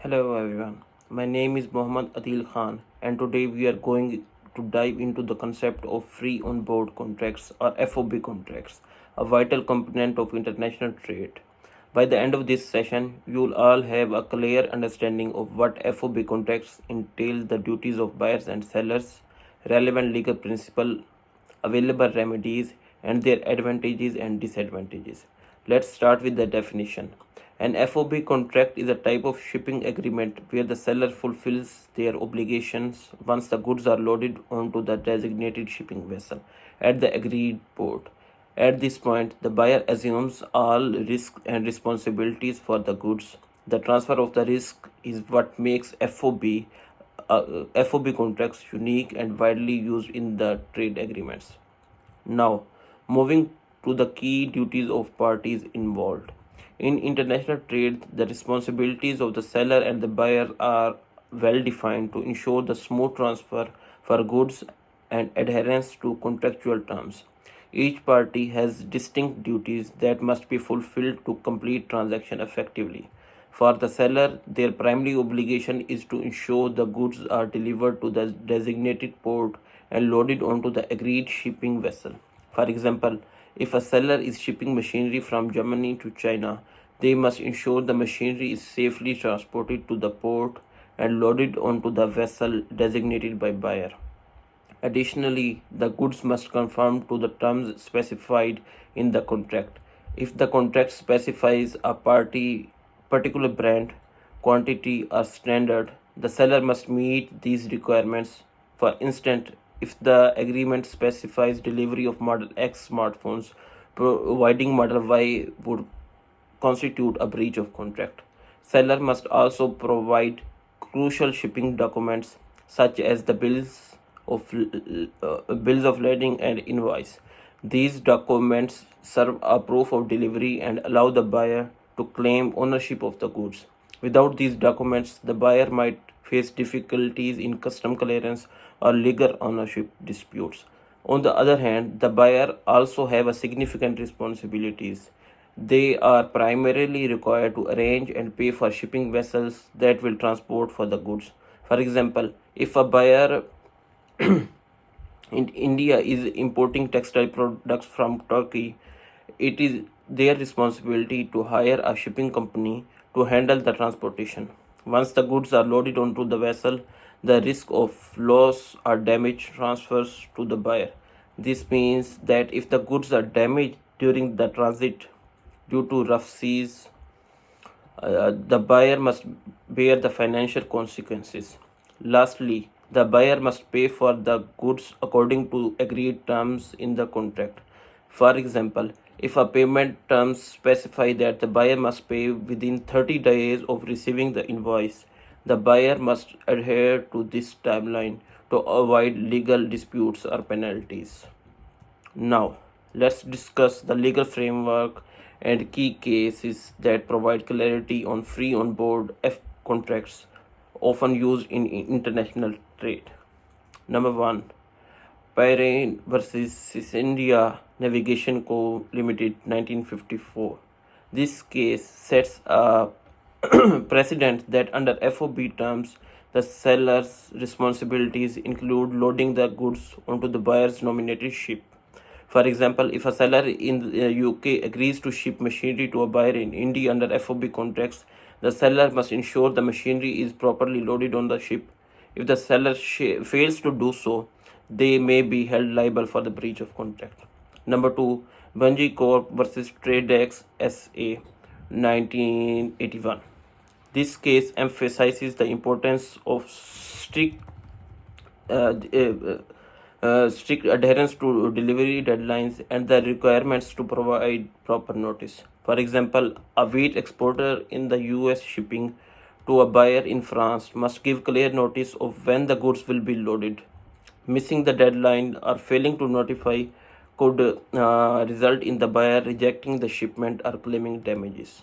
Hello everyone, my name is Mohammad Adil Khan and today we are going to dive into the concept of free on board contracts or FOB contracts, a vital component of international trade. By the end of this session, you'll all have a clear understanding of what FOB contracts entail, the duties of buyers and sellers, relevant legal principles, available remedies, and their advantages and disadvantages. Let's start with the definition. An FOB contract is a type of shipping agreement where the seller fulfills their obligations once the goods are loaded onto the designated shipping vessel at the agreed port. At this point, the buyer assumes all risks and responsibilities for the goods. The transfer of the risk is what makes FOB contracts unique and widely used in the trade agreements. Now, moving to the key duties of parties involved. In international trade, the responsibilities of the seller and the buyer are well defined to ensure the smooth transfer for goods and adherence to contractual terms. Each party has distinct duties that must be fulfilled to complete transaction effectively. For the seller, their primary obligation is to ensure the goods are delivered to the designated port and loaded onto the agreed shipping vessel. For example, if a seller is shipping machinery from Germany to China, they must ensure the machinery is safely transported to the port and loaded onto the vessel designated by buyer. Additionally, the goods must conform to the terms specified in the contract. If the contract specifies a particular brand, quantity, or standard, the seller must meet these requirements. For instance, if the agreement specifies delivery of Model X smartphones, providing Model Y would constitute a breach of contract. Seller must also provide crucial shipping documents such as the bills of lading and invoice. These documents serve a proof of delivery and allow the buyer to claim ownership of the goods. Without these documents, the buyer might face difficulties in custom clearance or legal ownership disputes. On the other hand, the buyer also have a significant responsibilities. They are primarily required to arrange and pay for shipping vessels that will transport for the goods. For example, if a buyer in India is importing textile products from Turkey, it is their responsibility to hire a shipping company to handle the transportation. Once the goods are loaded onto the vessel, the risk of loss or damage transfers to the buyer. This means that if the goods are damaged during the transit due to rough seas, the buyer must bear the financial consequences. Lastly, the buyer must pay for the goods according to agreed terms in the contract. For example, if a payment terms specify that the buyer must pay within 30 days of receiving the invoice, the buyer must adhere to this timeline to avoid legal disputes or penalties. Now, let's discuss the legal framework and key cases that provide clarity on free on board contracts often used in international trade. Number 1. Bahrain versus India Navigation Co. Limited 1954. This case sets a precedent that under FOB terms, the seller's responsibilities include loading the goods onto the buyer's nominated ship. For example, if a seller in the UK agrees to ship machinery to a buyer in India under FOB contracts, the seller must ensure the machinery is properly loaded on the ship. If the seller fails to do so, they may be held liable for the breach of contract. Number 2, Bungie Corp versus TradeX SA 1981. This case emphasizes the importance of strict adherence to delivery deadlines and the requirements to provide proper notice. For example, a wheat exporter in the US shipping to a buyer in France must give clear notice of when the goods will be loaded. Missing the deadline or failing to notify could result in the buyer rejecting the shipment or claiming damages.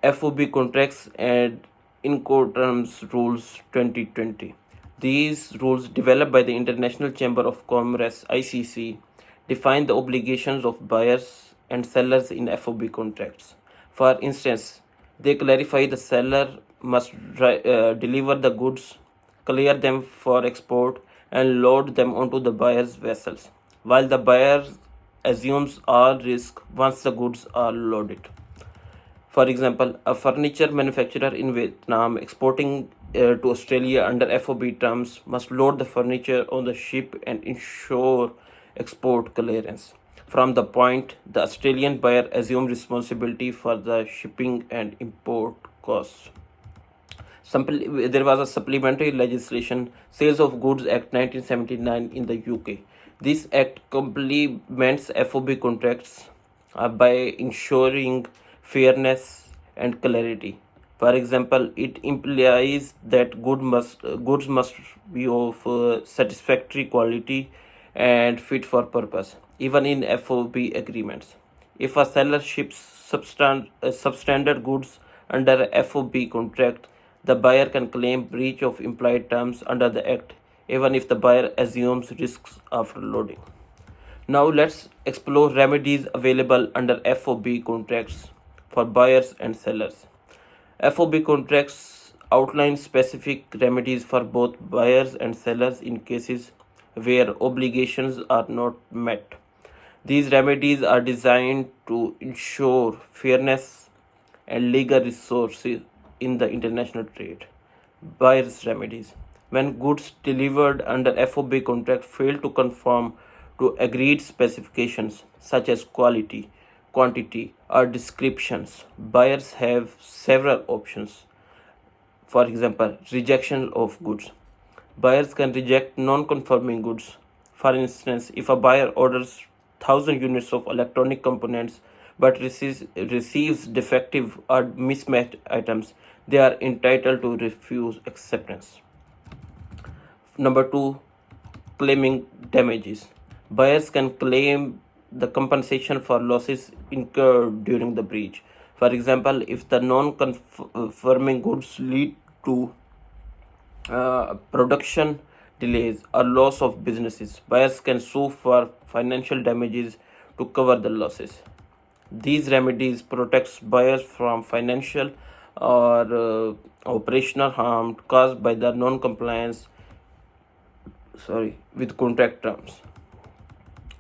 FOB contracts and Incoterms Rules 2020. These rules, developed by the International Chamber of Commerce (ICC), define the obligations of buyers and sellers in FOB contracts. For instance, they clarify the seller must deliver the goods, clear them for export, and load them onto the buyer's vessels, while the buyer assumes all risk once the goods are loaded. For example, a furniture manufacturer in Vietnam exporting to Australia under FOB terms must load the furniture on the ship and ensure export clearance. From the point, the Australian buyer assumes responsibility for the shipping and import costs. There was a supplementary legislation, Sales of Goods Act 1979 in the UK. This act complements FOB contracts by ensuring fairness and clarity. For example, it implies that goods must be of satisfactory quality and fit for purpose, even in FOB agreements. If a seller ships substandard goods under a FOB contract, the buyer can claim breach of implied terms under the Act, even if the buyer assumes risks after loading. Now let's explore remedies available under FOB contracts for buyers and sellers. FOB contracts outline specific remedies for both buyers and sellers in cases where obligations are not met. These remedies are designed to ensure fairness and legal resources in the international trade. Buyer's remedies. When goods delivered under FOB contract fail to conform to agreed specifications such as quality, quantity, or descriptions, buyers have several options. For example, rejection of goods. Buyers can reject non-conforming goods. For instance, if a buyer orders 1,000 units of electronic components but receives defective or mismatched items, they are entitled to refuse acceptance. Number 2, claiming damages. Buyers can claim the compensation for losses incurred during the breach. For example, if the non-conforming goods lead to production delays or loss of businesses, buyers can sue for financial damages to cover the losses. These remedies protects buyers from financial or operational harm caused by the non-compliance with contract terms.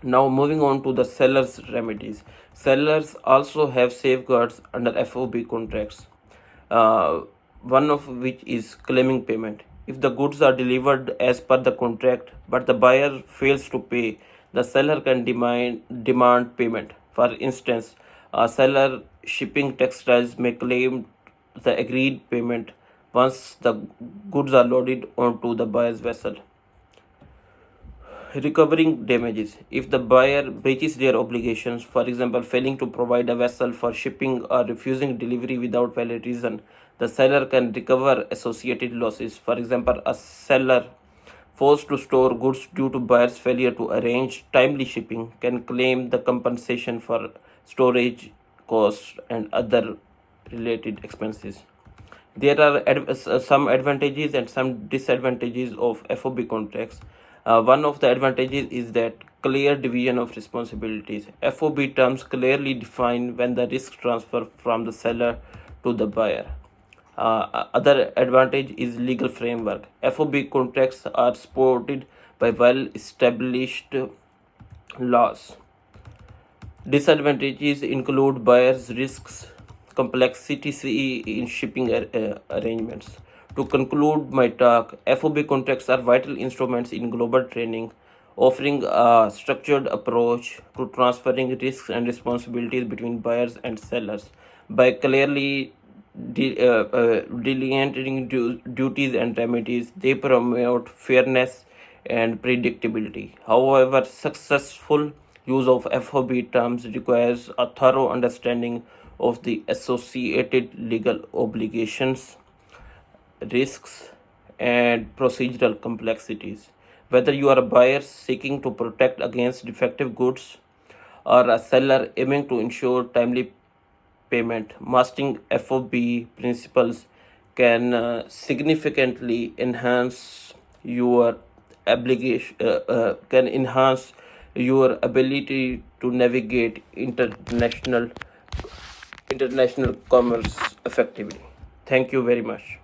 Now moving on to the seller's remedies. Sellers also have safeguards under FOB contracts, one of which is claiming payment. If the goods are delivered as per the contract but the buyer fails to pay, the seller can demand payment. For instance, a seller shipping textiles may claim the agreed payment once the goods are loaded onto the buyer's vessel. Recovering damages. If the buyer breaches their obligations, for example, failing to provide a vessel for shipping or refusing delivery without valid reason, the seller can recover associated losses. For example, a seller forced to store goods due to buyer's failure to arrange timely shipping can claim the compensation for storage costs and other related expenses. There are some advantages and some disadvantages of FOB contracts. One of the advantages is that clear division of responsibilities. FOB terms clearly define when the risk transfer from the seller to the buyer. Other advantage is legal framework. FOB contracts are supported by well-established laws. Disadvantages include buyer's risks, complexity in shipping arrangements. To conclude my talk, FOB contracts are vital instruments in global trading, offering a structured approach to transferring risks and responsibilities between buyers and sellers. By clearly delineating duties and remedies, they promote fairness and predictability. However, successful use of FOB terms requires a thorough understanding of the associated legal obligations, risks, and procedural complexities. Whether you are a buyer seeking to protect against defective goods or a seller aiming to ensure timely payment, mastering FOB principles can significantly enhance your ability to navigate international commerce effectively. Thank you very much.